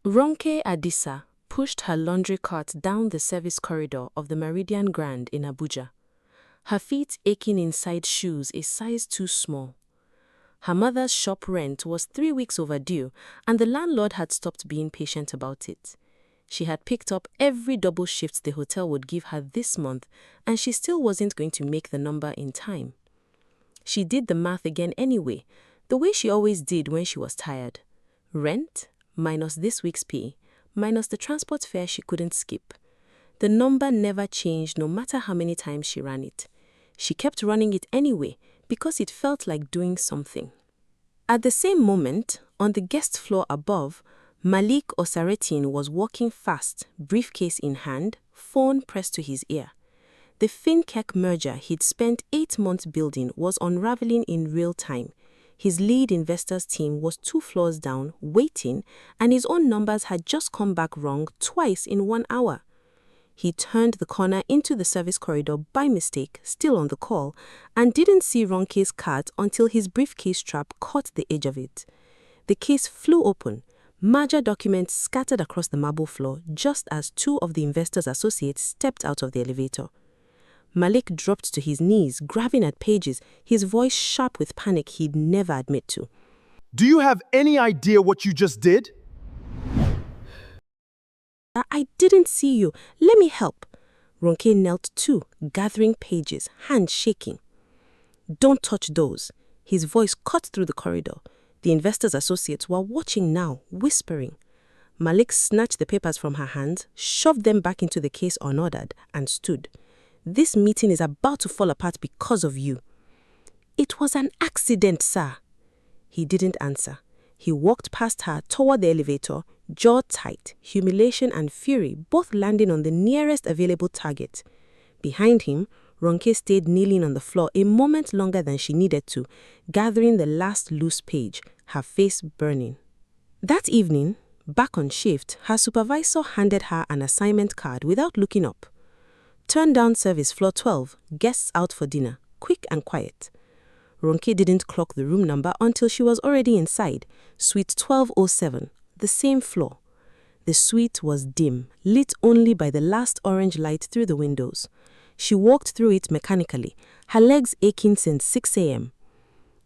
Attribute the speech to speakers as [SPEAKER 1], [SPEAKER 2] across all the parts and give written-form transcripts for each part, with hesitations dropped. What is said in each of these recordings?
[SPEAKER 1] Ronke Adisa pushed her laundry cart down the service corridor of the Meridian Grand in Abuja, her feet aching inside shoes a size too small. Her mother's shop rent was 3 weeks overdue, and the landlord had stopped being patient about it. She had picked up every double shift the hotel would give her this month, and she still wasn't going to make the number in time. She did the math again anyway, the way she always did when she was tired. Rent minus this week's pay, minus the transport fare she couldn't skip. The number never changed no matter how many times she ran it. She kept running it anyway because it felt like doing something. At the same moment, on the guest floor above, Malik was walking fast, briefcase in hand, phone pressed to his ear. The fintech merger he'd spent 8 months building was unraveling in real time. His lead investors team was 2 floors down, waiting, and his own numbers had just come back wrong twice in 1 hour. He turned the corner into the service corridor by mistake, still on the call, and didn't see Ronke's cart until his briefcase strap caught the edge of it. The case flew open. Major documents scattered across the marble floor just as 2 of the investors' associates stepped out of the elevator. Malik dropped to his knees, grabbing at pages, his voice sharp with panic he'd never admit to.
[SPEAKER 2] Do you have any idea what you just did?
[SPEAKER 1] I didn't see you. Let me help. Ronke knelt too, gathering pages, hands shaking. Don't touch those. His voice cut through the corridor. The investors' associates were watching now, whispering. Malik snatched the papers from her hands, shoved them back into the case unordered, and stood. This meeting is about to fall apart because of you. It was an accident, sir. He didn't answer. He walked past her toward the elevator, jaw tight, humiliation and fury both landing on the nearest available target. Behind him, Ronke stayed kneeling on the floor a moment longer than she needed to, gathering the last loose page, her face burning. That evening, back on shift, her supervisor handed her an assignment card without looking up. Turn down service floor 12, guests out for dinner, quick and quiet. Ronke didn't clock the room number until she was already inside, suite 1207, the same floor. The suite was dim, lit only by the last orange light through the windows. She walked through it mechanically, her legs aching since 6 a.m.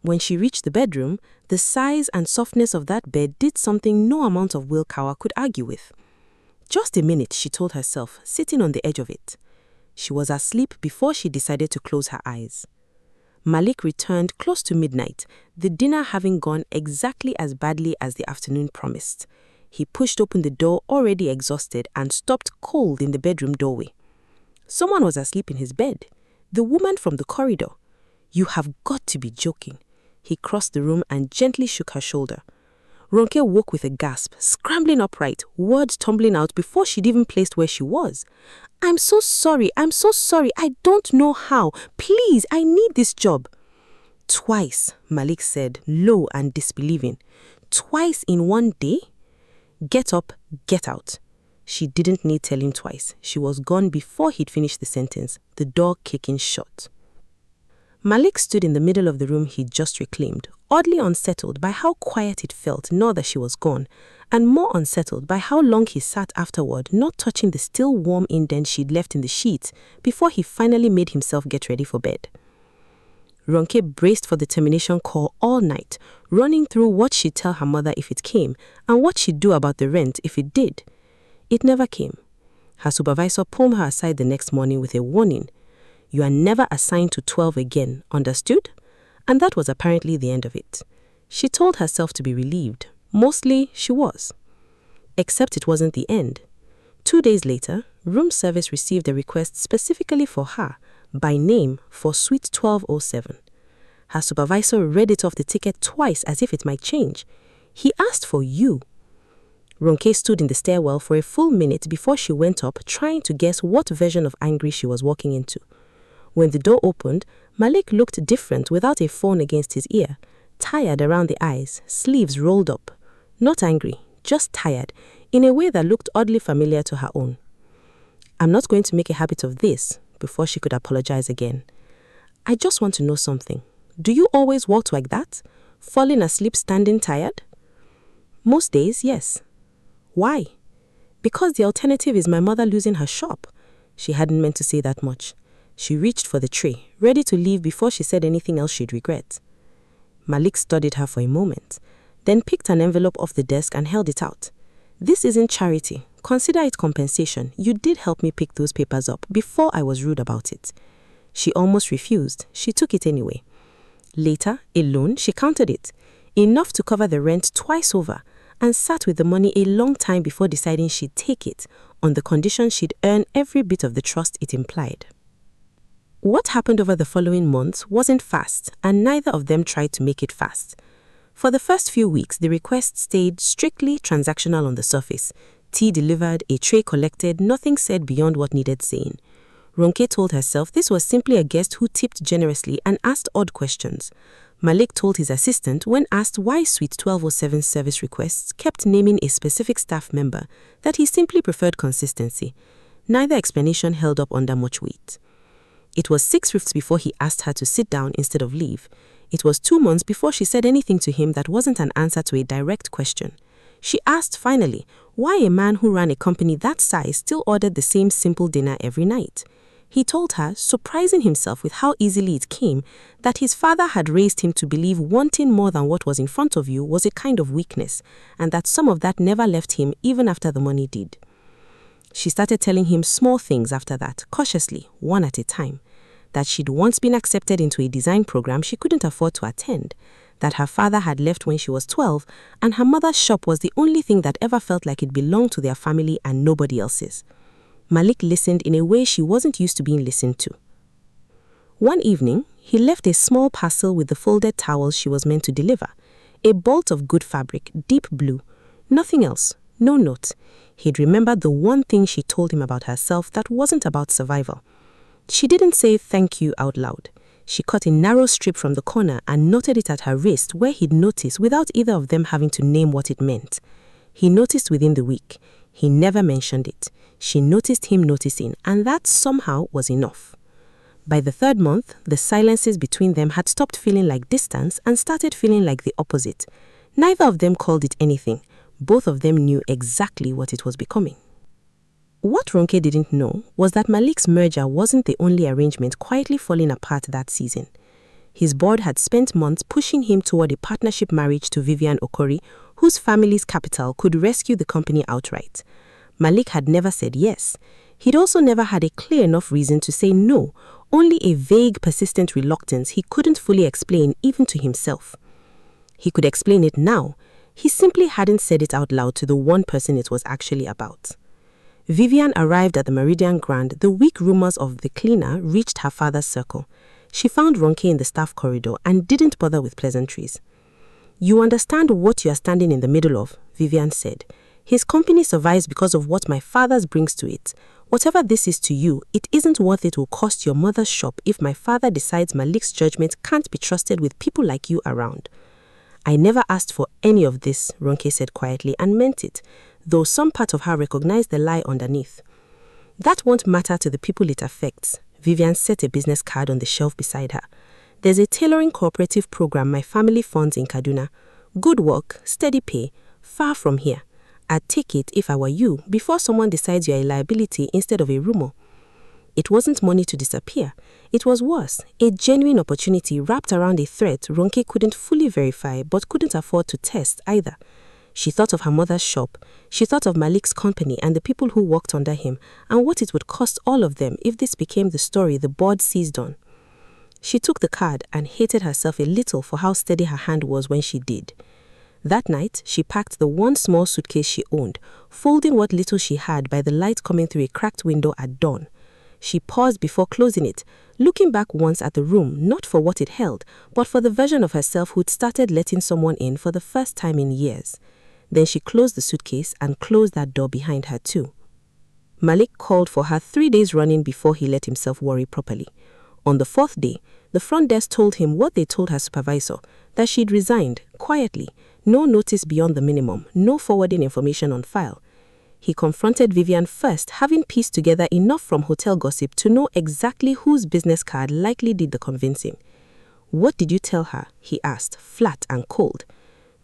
[SPEAKER 1] When she reached the bedroom, the size and softness of that bed did something no amount of willpower could argue with. Just a minute, she told herself, sitting on the edge of it. She was asleep before she decided to close her eyes. Malik returned close to midnight, the dinner having gone exactly as badly as the afternoon promised. He pushed open the door already exhausted and stopped cold in the bedroom doorway. Someone was asleep in his bed. The woman from the corridor. You have got to be joking. He crossed the room and gently shook her shoulder. Ronke woke with a gasp, scrambling upright, words tumbling out before she'd even placed where she was. I'm so sorry, I don't know how. Please, I need this job. Twice, Malik said, low and disbelieving. Twice in 1 day? Get up, get out. She didn't need telling twice. She was gone before he'd finished the sentence, the door kicking shut. Malik stood in the middle of the room he'd just reclaimed, oddly unsettled by how quiet it felt now that she was gone, and more unsettled by how long he sat afterward, not touching the still warm indent she'd left in the sheets before he finally made himself get ready for bed. Ronke braced for the termination call all night, running through what she'd tell her mother if it came, and what she'd do about the rent if it did. It never came. Her supervisor pulled her aside the next morning with a warning. You are never assigned to 12 again, understood? And that was apparently the end of it. She told herself to be relieved. Mostly, she was. Except it wasn't the end. 2 days later, room service received a request specifically for her, by name, for suite 1207. Her supervisor read it off the ticket twice as if it might change. He asked for you. Ronke stood in the stairwell for a full minute before she went up, trying to guess what version of angry she was walking into. When the door opened, Malik looked different without a phone against his ear, tired around the eyes, sleeves rolled up. Not angry, just tired, in a way that looked oddly familiar to her own. I'm not going to make a habit of this, before she could apologize again. I just want to know something. Do you always walk like that? Falling asleep standing tired? Most days, yes. Why? Because the alternative is my mother losing her shop. She hadn't meant to say that much. She reached for the tray, ready to leave before she said anything else she'd regret. Malik studied her for a moment, then picked an envelope off the desk and held it out. This isn't charity. Consider it compensation. You did help me pick those papers up before I was rude about it. She almost refused. She took it anyway. Later, alone, she counted it, enough to cover the rent twice over, and sat with the money a long time before deciding she'd take it, on the condition she'd earn every bit of the trust it implied. What happened over the following months wasn't fast, and neither of them tried to make it fast. For the first few weeks, the request stayed strictly transactional on the surface. Tea delivered, a tray collected, nothing said beyond what needed saying. Ronke told herself this was simply a guest who tipped generously and asked odd questions. Malik told his assistant when asked why Suite 1207 service requests kept naming a specific staff member that he simply preferred consistency. Neither explanation held up under much weight. It was 6 weeks before he asked her to sit down instead of leave. It was 2 months before she said anything to him that wasn't an answer to a direct question. She asked finally why a man who ran a company that size still ordered the same simple dinner every night. He told her, surprising himself with how easily it came, that his father had raised him to believe wanting more than what was in front of you was a kind of weakness, and that some of that never left him even after the money did. She started telling him small things after that, cautiously, one at a time. That she'd once been accepted into a design program she couldn't afford to attend, that her father had left when she was 12, and her mother's shop was the only thing that ever felt like it belonged to their family and nobody else's. Malik listened in a way she wasn't used to being listened to. One evening, he left a small parcel with the folded towels she was meant to deliver, a bolt of good fabric, deep blue, nothing else, no note. He'd remembered the one thing she told him about herself that wasn't about survival. She didn't say thank you out loud. She cut a narrow strip from the corner and knotted it at her wrist where he'd noticed without either of them having to name what it meant. He noticed within the week. He never mentioned it. She noticed him noticing, and that somehow was enough. By the 3rd month, the silences between them had stopped feeling like distance and started feeling like the opposite. Neither of them called it anything. Both of them knew exactly what it was becoming. What Ronke didn't know was that Malik's merger wasn't the only arrangement quietly falling apart that season. His board had spent months pushing him toward a partnership marriage to Vivian Okori, whose family's capital could rescue the company outright. Malik had never said yes. He'd also never had a clear enough reason to say no, only a vague, persistent reluctance he couldn't fully explain even to himself. He could explain it now. He simply hadn't said it out loud to the one person it was actually about. Vivian arrived at the Meridian Grand the week rumors of the cleaner reached her father's circle. She found Ronke in the staff corridor and didn't bother with pleasantries. "You understand what you are standing in the middle of," Vivian said. "His company survives because of what my father's brings to it. Whatever this is to you, it isn't worth it will cost your mother's shop if my father decides Malik's judgment can't be trusted with people like you around." "I never asked for any of this," Ronke said quietly and meant it, though some part of her recognized the lie underneath. "That won't matter to the people it affects." Vivian set a business card on the shelf beside her. "There's a tailoring cooperative program my family funds in Kaduna. Good work, steady pay, far from here. I'd take it if I were you before someone decides you're a liability instead of a rumor." It wasn't money to disappear. It was worse, a genuine opportunity wrapped around a threat Ronke couldn't fully verify but couldn't afford to test either. She thought of her mother's shop. She thought of Malik's company and the people who worked under him and what it would cost all of them if this became the story the board seized on. She took the card and hated herself a little for how steady her hand was when she did. That night, she packed the one small suitcase she owned, folding what little she had by the light coming through a cracked window at dawn. She paused before closing it, looking back once at the room, not for what it held, but for the version of herself who'd started letting someone in for the first time in years. Then she closed the suitcase and closed that door behind her too. Malik called for her 3 days running before he let himself worry properly. On the 4th day, the front desk told him what they told her supervisor, that she'd resigned, quietly, no notice beyond the minimum, no forwarding information on file. He confronted Vivian first, having pieced together enough from hotel gossip to know exactly whose business card likely did the convincing. "What did you tell her?" he asked, flat and cold.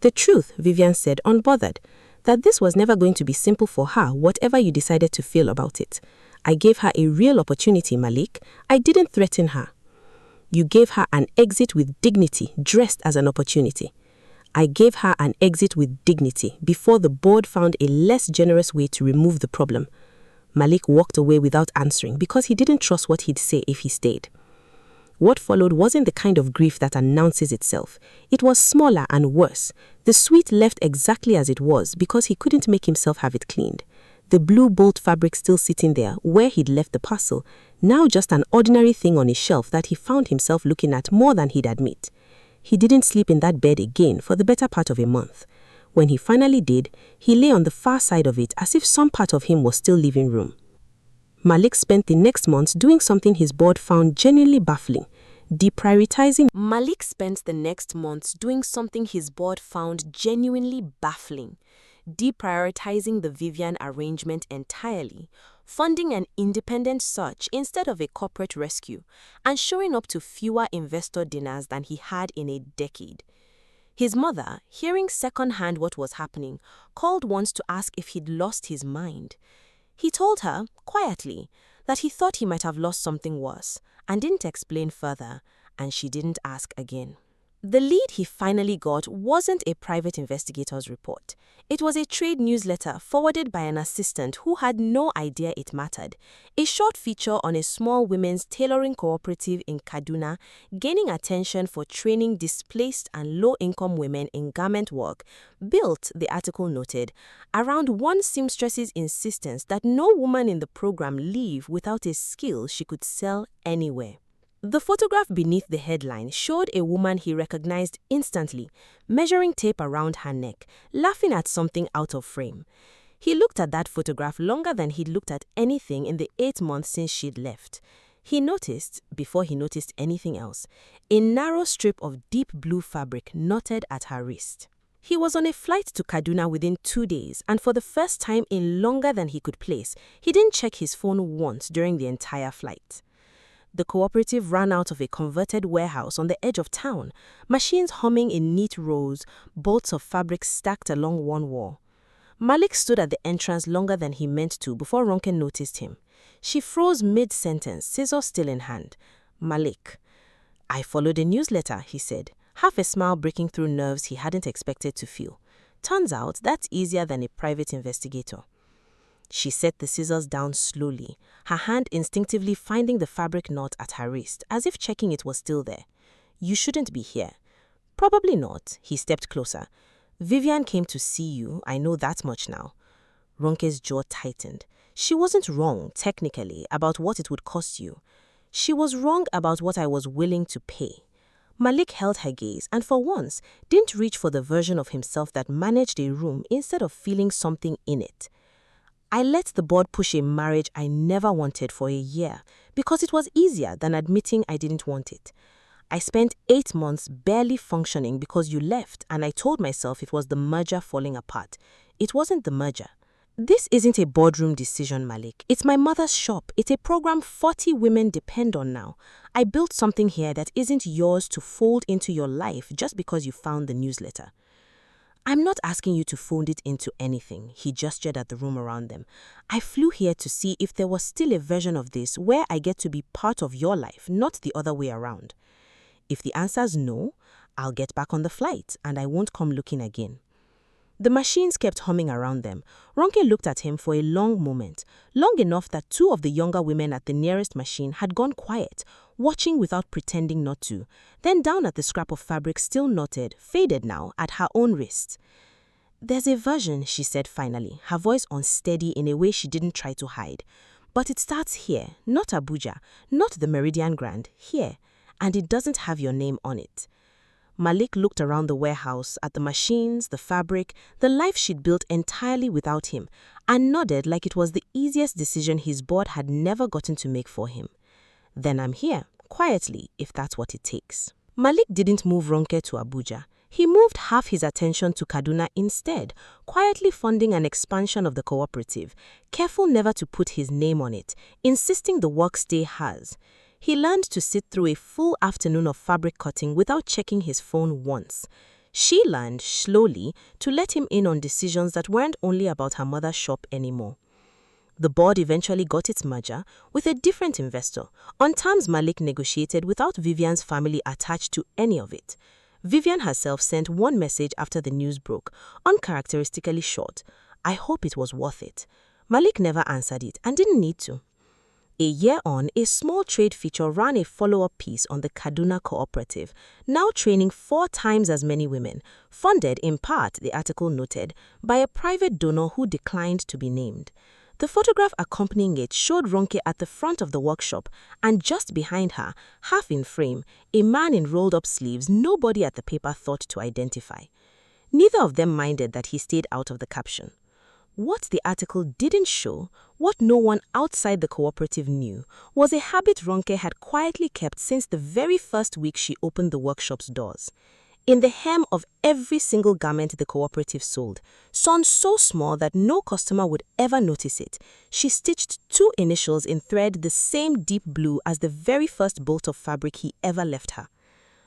[SPEAKER 1] "The truth," Vivian said, unbothered. that this was never going to be simple for her, whatever you decided to feel about it. I gave her a real opportunity, Malik. I didn't threaten her. You gave her an exit with dignity, dressed as an opportunity. I gave her an exit with dignity before the board found a less generous way to remove the problem. Malik walked away without answering because he didn't trust what he'd say if he stayed. What followed wasn't the kind of grief that announces itself. It was smaller and worse. The suite left exactly as it was because he couldn't make himself have it cleaned. The blue bolt fabric still sitting there where he'd left the parcel, now just an ordinary thing on his shelf that he found himself looking at more than he'd admit. He didn't sleep in that bed again for the better part of a month. When he finally did, he lay on the far side of it as if some part of him was still leaving room. Malik spent the next months doing something his board found genuinely baffling, deprioritizing. Malik spent the next months doing something his board found genuinely baffling, deprioritizing the Vivian arrangement entirely, funding an independent search instead of a corporate rescue, and showing up to fewer investor dinners than he had in a decade. His mother, hearing secondhand what was happening, called once to ask if he'd lost his mind. He told her, quietly, that he thought he might have lost something worse, and didn't explain further, and she didn't ask again. The lead he finally got wasn't a private investigator's report. It was a trade newsletter forwarded by an assistant who had no idea it mattered. A short feature on a small women's tailoring cooperative in Kaduna, gaining attention for training displaced and low-income women in garment work, built, the article noted, around one seamstress's insistence that no woman in the program leave without a skill she could sell anywhere. The photograph beneath the headline showed a woman he recognized instantly, measuring tape around her neck, laughing at something out of frame. He looked at that photograph longer than he'd looked at anything in the 8 months since she'd left. He noticed, before he noticed anything else, a narrow strip of deep blue fabric knotted at her wrist. He was on a flight to Kaduna within 2 days, and for the first time in longer than he could place, he didn't check his phone once during the entire flight. The cooperative ran out of a converted warehouse on the edge of town, machines humming in neat rows, bolts of fabric stacked along one wall. Malik stood at the entrance longer than he meant to before Ronke noticed him. She froze mid-sentence, scissors still in hand. Malik. "I followed a newsletter," he said, half a smile breaking through nerves he hadn't expected to feel. "Turns out that's easier than a private investigator." She set the scissors down slowly, her hand instinctively finding the fabric knot at her wrist, as if checking it was still there. "You shouldn't be here." "Probably not." He stepped closer. "Vivian came to see you, I know that much now." Ronke's jaw tightened. She wasn't wrong, technically, about what it would cost you. She was wrong about what I was willing to pay. Malik held her gaze and for once didn't reach for the version of himself that managed a room instead of feeling something in it. "I let the board push a marriage I never wanted for a year because it was easier than admitting I didn't want it. I spent 8 months barely functioning because you left, and I told myself it was the merger falling apart. It wasn't the merger. This isn't a boardroom decision, Malik. It's my mother's shop. It's a program 40 women depend on now. I built something here that isn't yours to fold into your life just because you found the newsletter." "I'm not asking you to fold it into anything," he gestured at the room around them. "I flew here to see if there was still a version of this where I get to be part of your life, not the other way around. If the answer's no, I'll get back on the flight and I won't come looking again." The machines kept humming around them. Ronke looked at him for a long moment, long enough that 2 of the younger women at the nearest machine had gone quiet, watching without pretending not to, then down at the scrap of fabric still knotted, faded now, at her own wrist. "There's a version," she said finally, her voice unsteady in a way she didn't try to hide. "But it starts here, not Abuja, not the Meridian Grand, here, and it doesn't have your name on it." Malik looked around the warehouse, at the machines, the fabric, the life she'd built entirely without him, and nodded like it was the easiest decision his board had never gotten to make for him. "Then I'm here, quietly, if that's what it takes." Malik didn't move Ronke to Abuja. He moved half his attention to Kaduna instead, quietly funding an expansion of the cooperative, careful never to put his name on it, insisting the work stay hers. He learned to sit through a full afternoon of fabric cutting without checking his phone once. She learned, slowly, to let him in on decisions that weren't only about her mother's shop anymore. The board eventually got its merger with a different investor on terms Malik negotiated without Vivian's family attached to any of it. Vivian herself sent one message after the news broke, uncharacteristically short. "I hope it was worth it." Malik never answered it and didn't need to. A year on, a small trade feature ran a follow-up piece on the Kaduna cooperative, now training 4 times as many women, funded in part, the article noted, by a private donor who declined to be named. The photograph accompanying it showed Ronke at the front of the workshop, and just behind her, half in frame, a man in rolled-up sleeves nobody at the paper thought to identify. Neither of them minded that he stayed out of the caption. What the article didn't show, what no one outside the cooperative knew, was a habit Ronke had quietly kept since the very first week she opened the workshop's doors. In the hem of every single garment the cooperative sold, sewn so small that no customer would ever notice it, she stitched 2 initials in thread the same deep blue as the very first bolt of fabric he ever left her.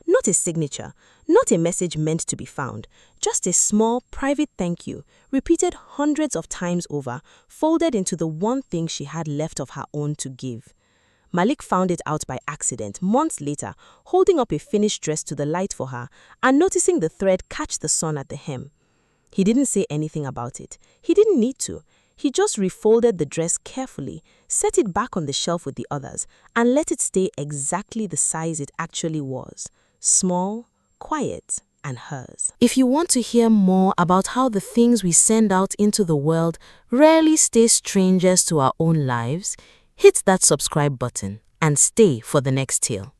[SPEAKER 1] Not a signature, not a message meant to be found, just a small, private thank you, repeated hundreds of times over, folded into the one thing she had left of her own to give. Malik found it out by accident months later, holding up a finished dress to the light for her and noticing the thread catch the sun at the hem. He didn't say anything about it. He didn't need to. He just refolded the dress carefully, set it back on the shelf with the others, and let it stay exactly the size it actually was. Small, quiet, and hers. If you want to hear more about how the things we send out into the world rarely stay strangers to our own lives, hit that subscribe button and stay for the next tale.